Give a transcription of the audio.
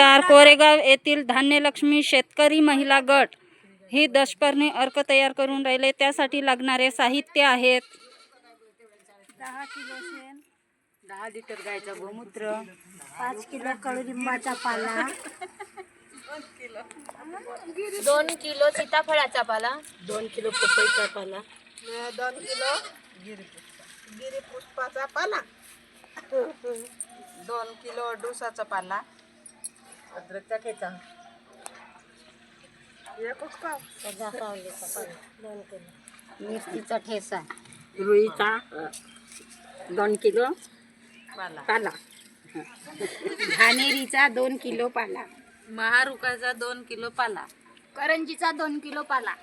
नमस्कार. कोरेगाव येथील धान्यलक्ष्मी शेतकरी महिला गट ही दशपर्णी अर्क तयार करून राहिले. त्यासाठी लागणारे साहित्य आहेत 10 किलो शेण, 10 लिटर गायचा गोमूत्र, 5 किलो कडुलिंबाचा पाला, 2 किलो सीताफळाचा पाला, 2 किलो पपईचा पाला, 2 किलो गिरीपुष्पाचा पाला, 2 किलो अडुसाचा पाला, अद्रकचा ठेचा, सदा पावलेचा पाला, 2 किलो मिरचीचा ठेचा, रुईचा 2 किलो पाला, घाणेरीचा 2 किलो पाला, महारुकाचा 2 किलो पाला, करंजीचा 2 किलो पाला,